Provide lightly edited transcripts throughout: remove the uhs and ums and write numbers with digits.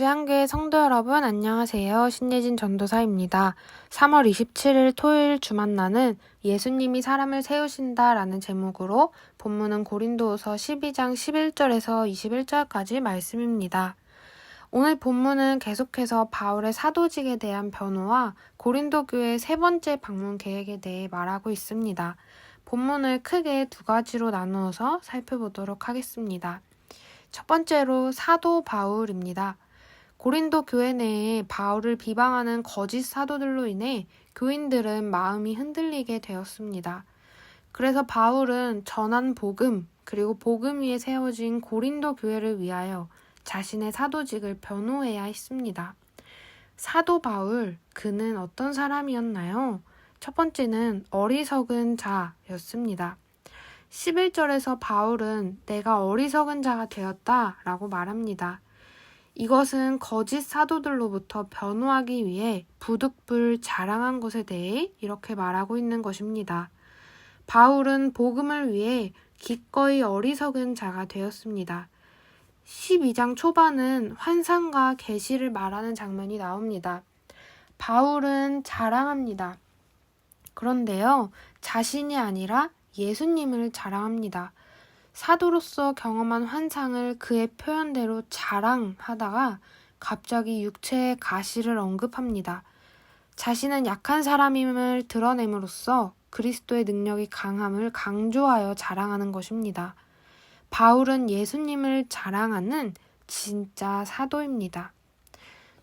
제1교회 성도 여러분 안녕하세요. 신예진 전도사입니다. 3월 27일 토요일 주만나는 예수님이 사람을 세우신다 라는 제목으로 본문은 고린도후서 12장 11절에서 21절까지 말씀입니다. 오늘 본문은 계속해서 바울의 사도직에 대한 변호와 고린도 교회 세 번째 방문 계획에 대해 말하고 있습니다. 본문을 크게 두 가지로 나누어서 살펴보도록 하겠습니다. 첫 번째로 사도 바울입니다. 고린도 교회 내에 바울을 비방하는 거짓 사도들로 인해 교인들은 마음이 흔들리게 되었습니다. 그래서 바울은 전한 복음 그리고 복음 위에 세워진 고린도 교회를 위하여 자신의 사도직을 변호해야 했습니다. 사도 바울, 그는 어떤 사람이었나요? 첫 번째는 어리석은 자였습니다. 11절에서 바울은 내가 어리석은 자가 되었다 라고 말합니다. 이것은 거짓 사도들로부터 변호하기 위해 부득불 자랑한 것에 대해 이렇게 말하고 있는 것입니다. 바울은 복음을 위해 기꺼이 어리석은 자가 되었습니다. 12장 초반은 환상과 계시를 말하는 장면이 나옵니다. 바울은 자랑합니다. 그런데요, 자신이 아니라 예수님을 자랑합니다. 사도로서 경험한 환상을 그의 표현대로 자랑하다가 갑자기 육체의 가시를 언급합니다. 자신은 약한 사람임을 드러냄으로써 그리스도의 능력이 강함을 강조하여 자랑하는 것입니다. 바울은 예수님을 자랑하는 진짜 사도입니다.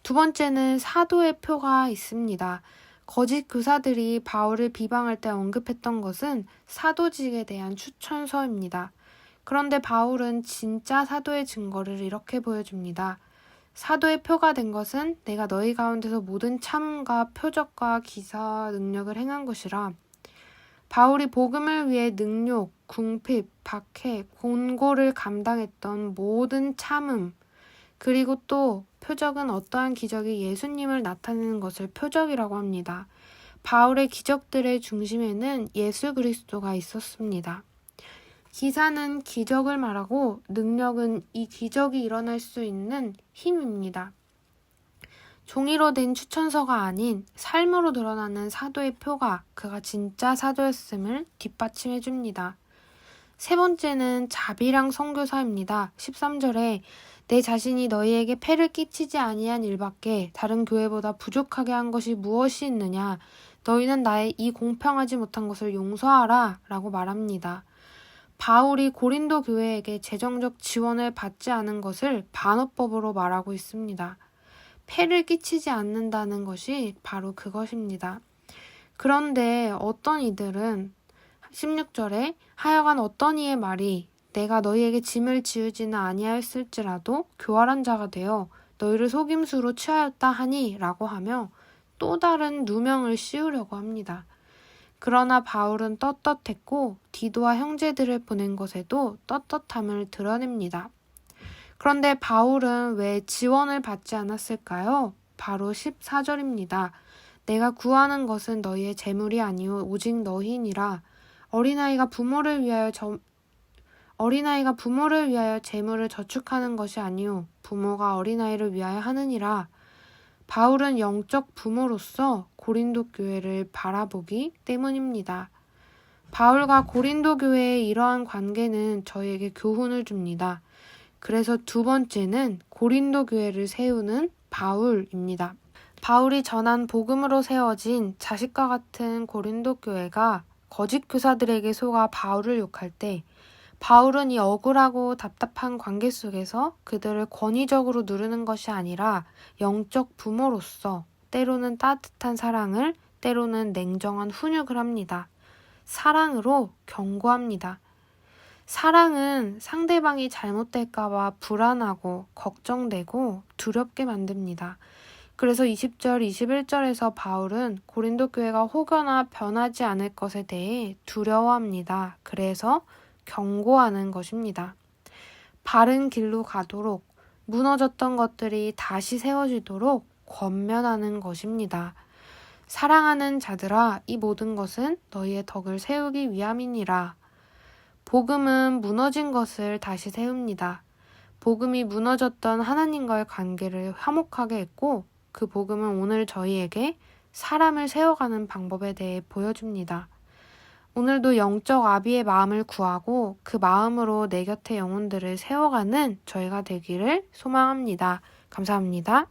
두 번째는 사도의 표가 있습니다. 거짓 교사들이 바울을 비방할 때 언급했던 것은 사도직에 대한 추천서입니다. 그런데 바울은 진짜 사도의 증거를 이렇게 보여줍니다. 사도의 표가 된 것은 내가 너희 가운데서 모든 참음과 표적과 기사 능력을 행한 것이라. 바울이 복음을 위해 능욕, 궁핍, 박해, 곤고를 감당했던 모든 참음, 그리고 또 표적은 어떠한 기적이 예수님을 나타내는 것을 표적이라고 합니다. 바울의 기적들의 중심에는 예수 그리스도가 있었습니다. 기사는 기적을 말하고 능력은 이 기적이 일어날 수 있는 힘입니다. 종이로 된 추천서가 아닌 삶으로 드러나는 사도의 표가 그가 진짜 사도였음을 뒷받침해 줍니다. 세 번째는 자비랑 선교사입니다. 13절에 내 자신이 너희에게 폐를 끼치지 아니한 일밖에 다른 교회보다 부족하게 한 것이 무엇이 있느냐. 너희는 나의 이 공평하지 못한 것을 용서하라 라고 말합니다. 바울이 고린도 교회에게 재정적 지원을 받지 않은 것을 반어법으로 말하고 있습니다. 폐를 끼치지 않는다는 것이 바로 그것입니다. 그런데 어떤 이들은 16절에 하여간 어떤 이의 말이 내가 너희에게 짐을 지우지는 아니하였을지라도 교활한 자가 되어 너희를 속임수로 취하였다 하니 라고 하며 또 다른 누명을 씌우려고 합니다. 그러나 바울은 떳떳했고 디도와 형제들을 보낸 것에도 떳떳함을 드러냅니다. 그런데 바울은 왜 지원을 받지 않았을까요? 바로 14절입니다. 내가 구하는 것은 너희의 재물이 아니오 오직 너희니라. 어린아이가 부모를 위하여 재물을 저축하는 것이 아니오 부모가 어린아이를 위하여 하느니라. 바울은 영적 부모로서 고린도 교회를 바라보기 때문입니다. 바울과 고린도 교회의 이러한 관계는 저희에게 교훈을 줍니다. 그래서 두 번째는 고린도 교회를 세우는 바울입니다. 바울이 전한 복음으로 세워진 자식과 같은 고린도 교회가 거짓 교사들에게 속아 바울을 욕할 때 바울은 이 억울하고 답답한 관계 속에서 그들을 권위적으로 누르는 것이 아니라 영적 부모로서 때로는 따뜻한 사랑을, 때로는 냉정한 훈육을 합니다. 사랑으로 경고합니다. 사랑은 상대방이 잘못될까봐 불안하고 걱정되고 두렵게 만듭니다. 그래서 20절, 21절에서 바울은 고린도 교회가 혹여나 변하지 않을 것에 대해 두려워합니다. 그래서 경고하는 것입니다. 바른 길로 가도록 무너졌던 것들이 다시 세워지도록 권면하는 것입니다. 사랑하는 자들아, 이 모든 것은 너희의 덕을 세우기 위함이니라. 복음은 무너진 것을 다시 세웁니다. 복음이 무너졌던 하나님과의 관계를 화목하게 했고 그 복음은 오늘 저희에게 사람을 세워가는 방법에 대해 보여줍니다. 오늘도 영적 아비의 마음을 구하고 그 마음으로 내 곁의 영혼들을 세워가는 저희가 되기를 소망합니다. 감사합니다.